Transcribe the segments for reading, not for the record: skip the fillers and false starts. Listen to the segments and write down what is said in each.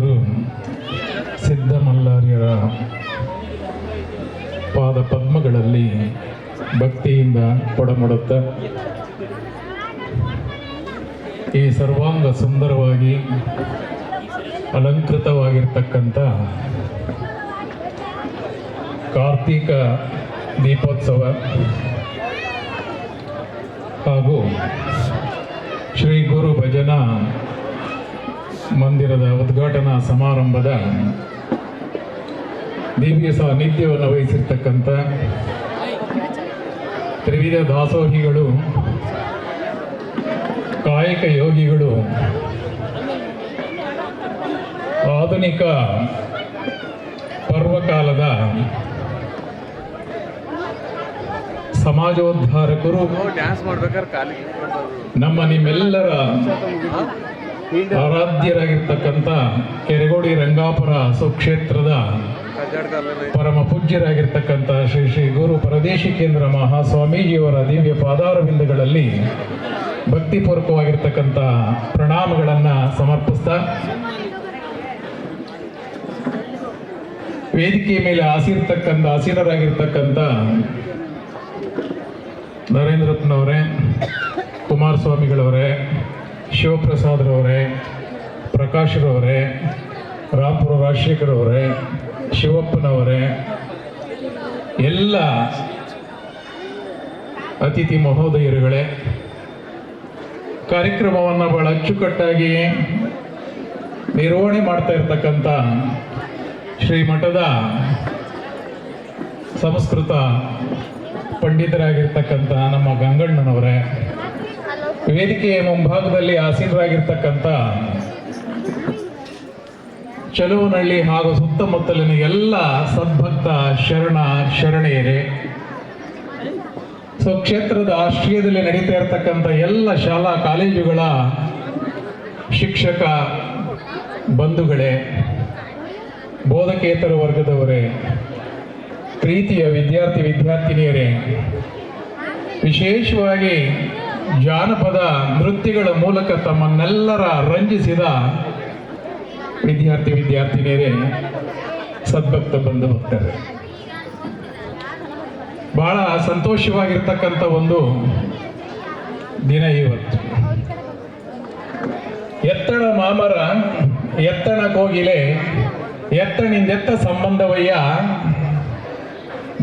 ಸದ್ಗುರು ಸಿದ್ದಮಲ್ಲಾರ್ಯರ ಪಾದ ಪದ್ಮಗಳಲ್ಲಿ ಭಕ್ತಿಯಿಂದ ಕೊಡಮುಡುತ್ತ ಈ ಸರ್ವಾಂಗ ಸುಂದರವಾಗಿ ಅಲಂಕೃತವಾಗಿರ್ತಕ್ಕಂಥ ಕಾರ್ತೀಕ ದೀಪೋತ್ಸವ ಹಾಗೂ ಶ್ರೀ ಗುರು ಭಜನಾ ಮಂದಿರದ ಉದ್ಘಾಟನಾ ಸಮಾರಂಭದ ದಿವ್ಯ ಸಾನ್ನಿಧ್ಯವನ್ನು ವಹಿಸಿರ್ತಕ್ಕಂಥ ತ್ರಿವಿಧ ದಾಸೋಹಿಗಳು, ಕಾಯಕ ಯೋಗಿಗಳು, ಆಧುನಿಕ ಪರ್ವಕಾಲದ ಸಮಾಜೋದ್ಧಾರಕರು, ನಮ್ಮ ನಿಮ್ಮೆಲ್ಲರ ಆರಾಧ್ಯರಾಗಿರ್ತಕ್ಕಂಥ ಕೆರೆಗೋಡಿ ರಂಗಾಪುರ ಸುಕ್ಷೇತ್ರದ ಪರಮ ಪೂಜ್ಯರಾಗಿರ್ತಕ್ಕಂಥ ಶ್ರೀ ಶ್ರೀ ಗುರು ಪರದೇಶಿಕೇಂದ್ರ ಮಹಾಸ್ವಾಮೀಜಿಯವರ ದಿವ್ಯ ಪಾದಾರವಿಂದಗಳಲ್ಲಿ ಭಕ್ತಿಪೂರ್ವಕವಾಗಿರ್ತಕ್ಕಂಥ ಪ್ರಣಾಮಗಳನ್ನು ಸಮರ್ಪಿಸ್ತಾ, ವೇದಿಕೆಯ ಮೇಲೆ ಆಸೀನರಾಗಿರ್ತಕ್ಕಂಥ ನರೇಂದ್ರಪ್ಪನವರೇ, ಕುಮಾರಸ್ವಾಮಿಗಳವರೇ, ಶಿವಪ್ರಸಾದ್ರವರೇ, ಪ್ರಕಾಶ್ರವರೇ, ರಾಂಪುರ ರಾಜಶೇಖರವರೇ, ಶಿವಪ್ಪನವರೇ, ಎಲ್ಲ ಅತಿಥಿ ಮಹೋದಯರುಗಳೇ, ಕಾರ್ಯಕ್ರಮವನ್ನು ಬಹಳ ಅಚ್ಚುಕಟ್ಟಾಗಿ ನಿರ್ವಹಣೆ ಮಾಡ್ತಾ ಇರ್ತಕ್ಕಂಥ ಶ್ರೀಮಠದ ಸಂಸ್ಕೃತ ಪಂಡಿತರಾಗಿರ್ತಕ್ಕಂಥ ನಮ್ಮ ಗಂಗಣ್ಣನವರೇ, ವೇದಿಕೆಯ ಮುಂಭಾಗದಲ್ಲಿ ಆಸೀನರಾಗಿರ್ತಕ್ಕಂಥ ಚಲುವನಹಳ್ಳಿ ಹಾಗೂ ಸುತ್ತಮುತ್ತಲಿನ ಎಲ್ಲ ಸದ್ಭಕ್ತ ಶರಣೆಯರೇ, ಸ್ವಕ್ಷೇತ್ರದ ಆಶ್ರಯದಲ್ಲಿ ನಡೀತಾ ಇರತಕ್ಕಂಥ ಎಲ್ಲ ಶಾಲಾ ಕಾಲೇಜುಗಳ ಶಿಕ್ಷಕ ಬಂಧುಗಳೇ, ಬೋಧಕೇತರ ವರ್ಗದವರೇ, ಪ್ರೀತಿಯ ವಿದ್ಯಾರ್ಥಿನಿಯರೇ, ವಿಶೇಷವಾಗಿ ಜಾನಪದ ನೃತ್ಯಗಳ ಮೂಲಕ ತಮ್ಮನ್ನೆಲ್ಲರ ರಂಜಿಸಿದ ವಿದ್ಯಾರ್ಥಿನಿಯರೇ, ಸದ್ಭಕ್ತ ಬಂಧು ಭಕ್ತರೇ, ಬಹಳ ಸಂತೋಷವಾಗಿರ್ತಕ್ಕಂಥ ಒಂದು ದಿನ ಇವತ್ತು. ಎತ್ತಣ ಮಾಮರ ಎತ್ತಣ ಕೋಗಿಲೆ ಎತ್ತಣಿಂದೆತ್ತ ಸಂಬಂಧವಯ್ಯ,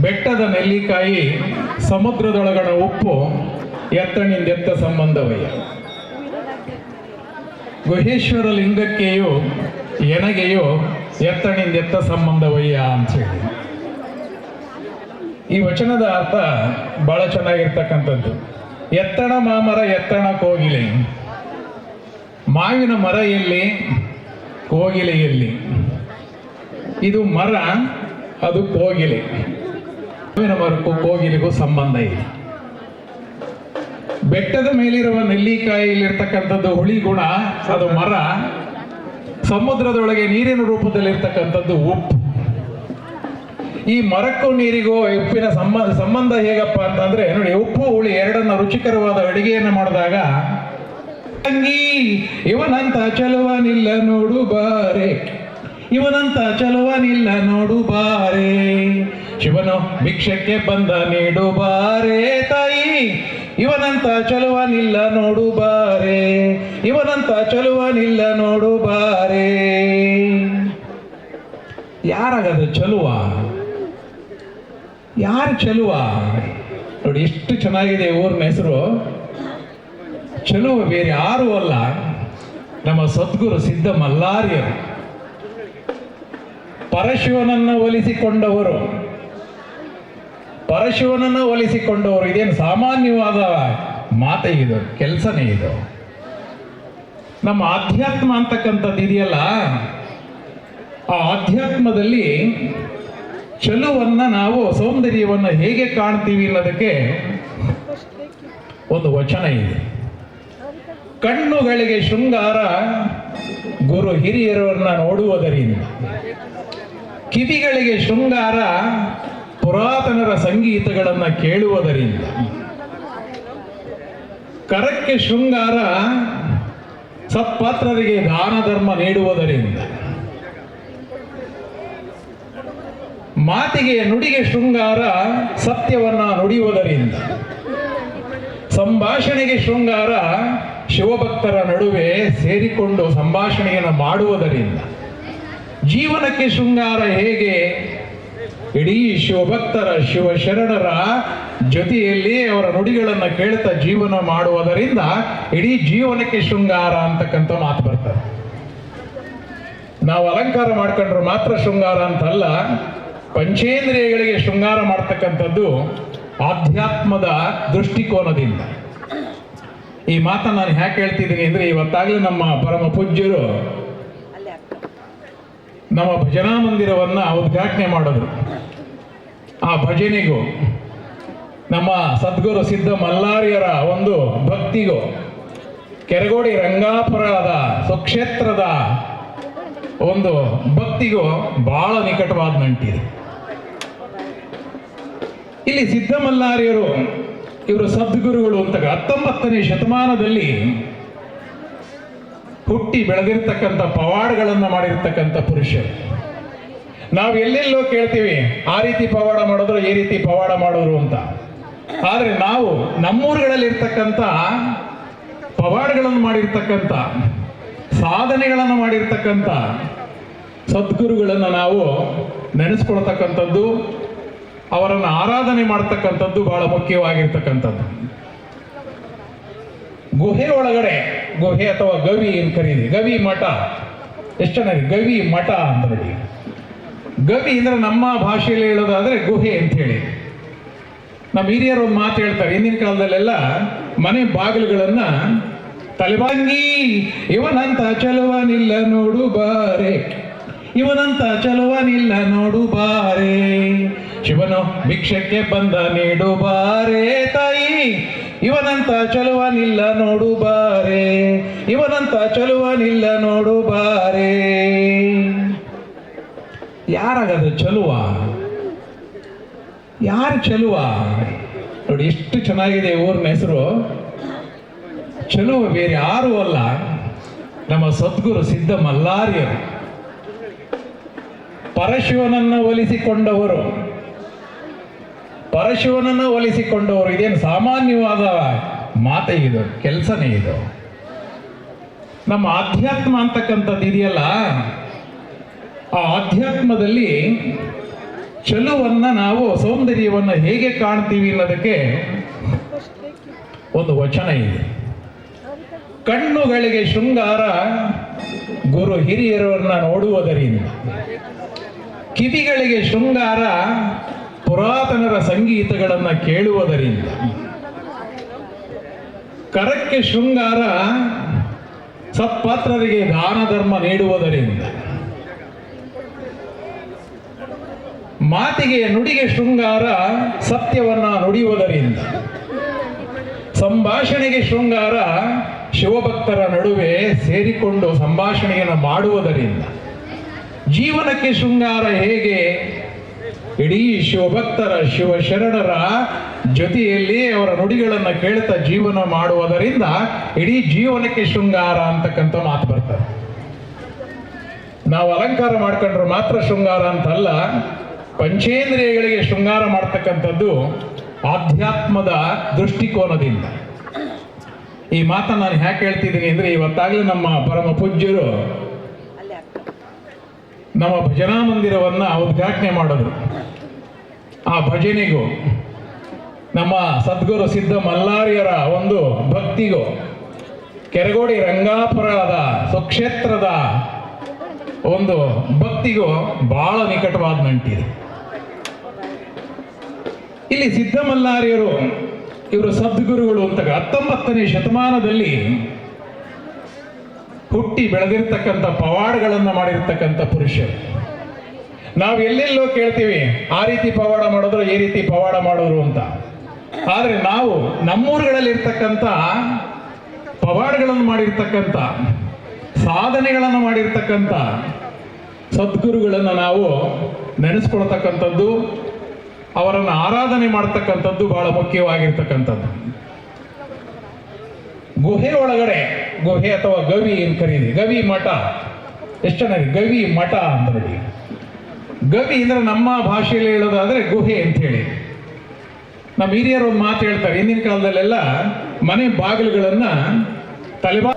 ಬೆಟ್ಟದ ನೆಲ್ಲಿಕಾಯಿ ಸಮುದ್ರದೊಳಗಣ ಉಪ್ಪು ಎತ್ತಣಿಂದೆತ್ತ ಸಂಬಂಧವಯ್ಯ, ಗುಹೇಶ್ವರ ಲಿಂಗಕ್ಕೆಯೋ ಎನಗೆಯೋ ಎತ್ತಣಿಂದೆತ್ತ ಸಂಬಂಧವಯ್ಯ ಅಂತ ಹೇಳಿ ಈ ವಚನದ ಅರ್ಥ ಬಹಳ ಚೆನ್ನಾಗಿರ್ತಕ್ಕಂಥದ್ದು. ಎತ್ತಣ ಮಾಮರ ಎತ್ತಣ ಕೋಗಿಲೆ, ಮಾವಿನ ಮರ ಎಲ್ಲಿ, ಕೋಗಿಲೆ ಎಲ್ಲಿ? ಇದು ಮರ, ಅದು ಕೋಗಿಲೆ. ಮಾವಿನ ಮರಕ್ಕೂ ಕೋಗಿಲೆಗೂ ಸಂಬಂಧ ಇದೆ. ಬೆಟ್ಟದ ಮೇಲಿರುವ ನೆಲ್ಲಿಕಾಯಿಲಿರ್ತಕ್ಕಂಥದ್ದು ಹುಳಿ ಗುಣ, ಅದು ಮರ. ಸಮುದ್ರದೊಳಗೆ ನೀರಿನ ರೂಪದಲ್ಲಿರ್ತಕ್ಕಂಥದ್ದು ಉಪ್ಪು. ಈ ಮರಕ್ಕೂ ನೀರಿಗೂ ಉಪ್ಪಿನ ಸಂಬಂಧ ಹೇಗಪ್ಪ ಅಂತಂದ್ರೆ ನೋಡಿ, ಉಪ್ಪು ಹುಳಿ ಎರಡನ್ನ ರುಚಿಕರವಾದ ಅಡಿಗೆಯನ್ನು ಮಾಡಿದಾಗ, ತಂಗಿ ಇವನಂತ ಚಲುವನಿಲ್ಲ ನೋಡು ಬಾರೆ, ಇವನಂತ ಚಲುವನಿಲ್ಲ ನೋಡು ಬಾರೆ, ಶಿವನು ಭಿಕ್ಷಕ್ಕೆ ಬಂದ ನೀಡು ಬಾರೆ ತಾಯಿ, ಇವನಂತ ಚಲುವನಿಲ್ಲ ನೋಡು ಬಾರೆ, ಇವನಂತ ಚಲುವನಿಲ್ಲ ನೋಡು ಬಾರೆ. ಯಾರಾಗದು ಚಲುವ? ಯಾರು ಚಲುವ? ನೋಡಿ ಎಷ್ಟು ಚೆನ್ನಾಗಿದೆ ಊರಿನ ಹೆಸರು. ಚಲುವ ಬೇರೆ ಯಾರೂ ಅಲ್ಲ, ನಮ್ಮ ಸದ್ಗುರು ಸಿದ್ಧ ಮಲ್ಲಾರ್ಯರು. ಪರಶಿವನನ್ನು ಒಲಿಸಿಕೊಂಡವರು, ಇದೇನು ಸಾಮಾನ್ಯವಾದ ಮಾತೆ, ಇದು ಕೆಲಸನೇ. ಇದು ನಮ್ಮ ಆಧ್ಯಾತ್ಮ ಅಂತಕ್ಕಂಥದ್ದು ಇದೆಯಲ್ಲ, ಆ ಆಧ್ಯಾತ್ಮದಲ್ಲಿ ಚಲುವನ್ನ ನಾವು ಸೌಂದರ್ಯವನ್ನು ಹೇಗೆ ಕಾಣ್ತೀವಿ ಅನ್ನೋದಕ್ಕೆ ಒಂದು ವಚನ ಇದೆ. ಕಣ್ಣುಗಳಿಗೆ ಶೃಂಗಾರ ಗುರು ಹಿರಿಯರನ್ನ ನೋಡುವುದರಿಂದ, ಕಿವಿಗಳಿಗೆ ಶೃಂಗಾರ ಪುರಾತನರ ಸಂಗೀತಗಳನ್ನು ಕೇಳುವುದರಿಂದ, ಕರಕ್ಕೆ ಶೃಂಗಾರ ಸತ್ಪಾತ್ರರಿಗೆ ದಾನ ಧರ್ಮ ನೀಡುವುದರಿಂದ, ಮಾತಿಗೆ ನುಡಿಗೆ ಶೃಂಗಾರ ಸತ್ಯವನ್ನ ನುಡಿಯುವುದರಿಂದ, ಸಂಭಾಷಣೆಗೆ ಶೃಂಗಾರ ಶಿವಭಕ್ತರ ನಡುವೆ ಸೇರಿಕೊಂಡು ಸಂಭಾಷಣೆಯನ್ನು ಮಾಡುವುದರಿಂದ, ಜೀವನಕ್ಕೆ ಶೃಂಗಾರ ಹೇಗೆ ಇಡೀ ಶಿವಭಕ್ತರ ಶಿವಶರಣರ ಜೊತೆಯಲ್ಲಿ ಅವರ ನುಡಿಗಳನ್ನು ಕೇಳ್ತಾ ಜೀವನ ಮಾಡುವುದರಿಂದ ಇಡೀ ಜೀವನಕ್ಕೆ ಶೃಂಗಾರ ಅಂತಕ್ಕಂಥ ಮಾತು ಬರ್ತದೆ. ನಾವು ಅಲಂಕಾರ ಮಾಡ್ಕೊಂಡ್ರೆ ಮಾತ್ರ ಶೃಂಗಾರ ಅಂತಲ್ಲ, ಪಂಚೇಂದ್ರಿಯಗಳಿಗೆ ಶೃಂಗಾರ ಮಾಡ್ತಕ್ಕಂಥದ್ದು ಆಧ್ಯಾತ್ಮದ ದೃಷ್ಟಿಕೋನದಿಂದ. ಈ ಮಾತನ್ನು ನಾನು ಯಾಕೆ ಹೇಳ್ತಿದ್ದೀನಿ ಅಂದರೆ, ಇವತ್ತಾಗಲೇ ನಮ್ಮ ಪರಮ ಪೂಜ್ಯರು ನಮ್ಮ ಭಜನಾ ಮಂದಿರವನ್ನು ಉದ್ಘಾಟನೆ ಮಾಡಿದ್ರು. ಆ ಭಜನೆಗೂ ನಮ್ಮ ಸದ್ಗುರು ಸಿದ್ಧ ಮಲ್ಲಾರ್ಯರ ಒಂದು ಭಕ್ತಿಗೂ ಕೆರಗೋಡಿ ರಂಗಾಪುರದ ಸುಕ್ಷೇತ್ರದ ಒಂದು ಭಕ್ತಿಗೂ ಬಹಳ ನಿಕಟವಾದ ನಂಟಿದೆ. ಇಲ್ಲಿ ಸಿದ್ಧ ಮಲ್ಲಾರ್ಯರು ಇವರು ಸದ್ಗುರುಗಳು ಅಂತ 19ನೇ ಶತಮಾನದಲ್ಲಿ ಹುಟ್ಟಿ ಬೆಳೆದಿರ್ತಕ್ಕಂಥ ಪವಾಡಗಳನ್ನು ಮಾಡಿರ್ತಕ್ಕಂಥ ಪುರುಷರು. ನಾವು ಎಲ್ಲೆಲ್ಲೋ ಕೇಳ್ತೀವಿ ಆ ರೀತಿ ಪವಾಡ ಮಾಡಿದ್ರು, ಈ ರೀತಿ ಪವಾಡ ಮಾಡೋರು ಅಂತ. ಆದರೆ ನಾವು ನಮ್ಮೂರುಗಳಲ್ಲಿರ್ತಕ್ಕಂಥ ಪವಾಡಗಳನ್ನು ಮಾಡಿರ್ತಕ್ಕಂಥ, ಸಾಧನೆಗಳನ್ನು ಮಾಡಿರ್ತಕ್ಕಂಥ ಸದ್ಗುರುಗಳನ್ನು ನಾವು ನೆನೆಸ್ಕೊಳ್ತಕ್ಕಂಥದ್ದು, ಅವರನ್ನು ಆರಾಧನೆ ಮಾಡ್ತಕ್ಕಂಥದ್ದು ಬಹಳ ಮುಖ್ಯವಾಗಿರ್ತಕ್ಕಂಥದ್ದು. ಗುಹೆ ಒಳಗಡೆ, ಗುಹೆ ಅಥವಾ ಗವಿ ಏನು ಕರೀರಿ, ಗವಿ ಮಠ, ಎಷ್ಟು ಚೆನ್ನಾಗಿ ಗವಿ ಮಠ ಅಂತ ನೋಡಿ. ಗವಿ ಅಂದ್ರೆ ನಮ್ಮ ಭಾಷೆಯಲ್ಲಿ ಹೇಳೋದಾದ್ರೆ ಗುಹೆ ಅಂತ ಹೇಳಿ. ನಮ್ಮ ಹಿರಿಯರು ಒಂದು ಮಾತು ಹೇಳ್ತಾರೆ, ಹಿಂದಿನ ಕಾಲದಲ್ಲೆಲ್ಲ ಮನೆ ಬಾಗಿಲುಗಳನ್ನ ತಲೆಬಾಂಗಿ ಇವನಂತ ಚಲುವನಿಲ್ಲ ನೋಡು ಬಾರೆ, ಇವನಂತ ಚಲುವನಿಲ್ಲ ನೋಡು ಬಾರೆ, ಶಿವನು ಭಿಕ್ಷಕ್ಕೆ ಬಂದ ನೀಡು ಬಾರೆ ತಾಯಿ, ಇವನಂತ ಚಲುವನಿಲ್ಲ ನೋಡು ಬಾರೆ, ಇವನಂತ ಚಲುವನಿಲ್ಲ ನೋಡು ಬಾರೆ. ಯಾರಾಗದು ಚಲುವ? ಯಾರು ಚಲುವ? ನೋಡಿ ಎಷ್ಟು ಚೆನ್ನಾಗಿದೆ ಊರಿನ ಹೆಸರು. ಚಲುವ ಬೇರೆ ಯಾರು ಅಲ್ಲ, ನಮ್ಮ ಸದ್ಗುರು ಸಿದ್ಧ ಮಲ್ಲಾರ್ಯರು. ಪರಶಿವನನ್ನು ಒಲಿಸಿಕೊಂಡವರು, ಪರಶಿವನನ್ನು ಒಲಿಸಿಕೊಂಡವರು. ಇದೇನು ಸಾಮಾನ್ಯವಾದ ಮಾತೆ, ಇದು ಕೆಲಸನೇ. ಇದು ನಮ್ಮ ಆಧ್ಯಾತ್ಮ ಅಂತಕ್ಕಂಥದ್ದು ಇದೆಯಲ್ಲ, ಆ ಆಧ್ಯಾತ್ಮದಲ್ಲಿ ಚಲುವನ್ನ ನಾವು, ಸೌಂದರ್ಯವನ್ನು ಹೇಗೆ ಕಾಣ್ತೀವಿ ಅನ್ನೋದಕ್ಕೆ ಒಂದು ವಚನ ಇದೆ. ಕಣ್ಣುಗಳಿಗೆ ಶೃಂಗಾರ ಗುರು ಹಿರಿಯರನ್ನ ನೋಡುವುದರಿಂದ, ಕಿವಿಗಳಿಗೆ ಶೃಂಗಾರ ಪುರಾತನರ ಸಂಗೀತಗಳನ್ನು ಕೇಳುವುದರಿಂದ, ಕರಕ್ಕೆ ಶೃಂಗಾರ ಸತ್ಪಾತ್ರರಿಗೆ ದಾನ ಧರ್ಮ ನೀಡುವುದರಿಂದ, ಮಾತಿಗೆ ನುಡಿಗೆ ಶೃಂಗಾರ ಸತ್ಯವನ್ನ ನುಡಿಯುವುದರಿಂದ, ಸಂಭಾಷಣೆಗೆ ಶೃಂಗಾರ ಶಿವಭಕ್ತರ ನಡುವೆ ಸೇರಿಕೊಂಡು ಸಂಭಾಷಣೆಯನ್ನು ಮಾಡುವುದರಿಂದ, ಜೀವನಕ್ಕೆ ಶೃಂಗಾರ ಹೇಗೆ ಇಡೀ ಶಿವಭಕ್ತರ ಶಿವಶರಣರ ಜೊತೆಯಲ್ಲಿ ಅವರ ನುಡಿಗಳನ್ನು ಕೇಳ್ತಾ ಜೀವನ ಮಾಡುವುದರಿಂದ ಇಡೀ ಜೀವನಕ್ಕೆ ಶೃಂಗಾರ ಅಂತಕ್ಕಂಥ ಮಾತು ಬರ್ತದೆ. ನಾವು ಅಲಂಕಾರ ಮಾಡ್ಕೊಂಡ್ರೆ ಮಾತ್ರ ಶೃಂಗಾರ ಅಂತಲ್ಲ, ಪಂಚೇಂದ್ರಿಯಗಳಿಗೆ ಶೃಂಗಾರ ಮಾಡ್ತಕ್ಕಂಥದ್ದು ಆಧ್ಯಾತ್ಮದ ದೃಷ್ಟಿಕೋನದಿಂದ. ಈ ಮಾತನ್ನು ನಾನು ಯಾಕೆ ಹೇಳ್ತಿದ್ದೀನಿ ಅಂದರೆ, ಇವತ್ತಾಗಲೇ ನಮ್ಮ ಪರಮ ಪೂಜ್ಯರು ನಮ್ಮ ಭಜನಾ ಮಂದಿರವನ್ನು ಉದ್ಘಾಟನೆ ಮಾಡಿದ್ರು. ಆ ಭಜನೆಗೂ ನಮ್ಮ ಸದ್ಗುರು ಸಿದ್ಧ ಮಲ್ಲಾರ್ಯರ ಒಂದು ಭಕ್ತಿಗೂ ಕೆರಗೋಡಿ ರಂಗಾಪುರದ ಸುಕ್ಷೇತ್ರದ ಒಂದು ಭಕ್ತಿಗೂ ಬಹಳ ನಿಕಟವಾದ ನಂಟಿದೆ. ಇಲ್ಲಿ ಸಿದ್ಧ ಮಲ್ಲಾರ್ಯರು ಇವರು ಸದ್ಗುರುಗಳು ಅಂತ 19ನೇ ಶತಮಾನದಲ್ಲಿ ಹುಟ್ಟಿ ಬೆಳೆದಿರ್ತಕ್ಕಂಥ ಪವಾಡಗಳನ್ನು ಮಾಡಿರ್ತಕ್ಕಂಥ ಪುರುಷರು. ನಾವು ಎಲ್ಲೆಲ್ಲೋ ಕೇಳ್ತೀವಿ ಆ ರೀತಿ ಪವಾಡ ಮಾಡಿದ್ರು, ಈ ರೀತಿ ಪವಾಡ ಮಾಡೋರು ಅಂತ. ಆದರೆ ನಾವು ನಮ್ಮೂರುಗಳಲ್ಲಿ ಇರ್ತಕ್ಕಂಥ ಪವಾಡಗಳನ್ನು ಮಾಡಿರ್ತಕ್ಕಂಥ, ಸಾಧನೆಗಳನ್ನು ಮಾಡಿರ್ತಕ್ಕಂಥ ಸದ್ಗುರುಗಳನ್ನು ನಾವು ನೆನೆಸ್ಕೊಳ್ತಕ್ಕಂಥದ್ದು, ಅವರನ್ನು ಆರಾಧನೆ ಮಾಡ್ತಕ್ಕಂಥದ್ದು ಬಹಳ ಮುಖ್ಯವಾಗಿರ್ತಕ್ಕಂಥದ್ದು. ಗುಹೆ ಒಳಗಡೆ, ಗುಹೆ ಅಥವಾ ಗವಿ ಏನು ಕರೀರಿ, ಗವಿ ಮಠ, ಎಷ್ಟು ಚೆನ್ನಾಗಿ ಗವಿ ಮಠ ಅಂತ ನೋಡಿ. ಗವಿ ಅಂದ್ರೆ ನಮ್ಮ ಭಾಷೆಯಲ್ಲಿ ಹೇಳೋದಾದ್ರೆ ಗುಹೆ ಅಂತ ಹೇಳಿ. ನಮ್ಮ ಹಿರಿಯರು ಒಂದು ಮಾತು ಹೇಳ್ತಾರೆ, ಹಿಂದಿನ ಕಾಲದಲ್ಲೆಲ್ಲ ಮನೆ ಬಾಗಿಲುಗಳನ್ನ ತಲೆಬಾ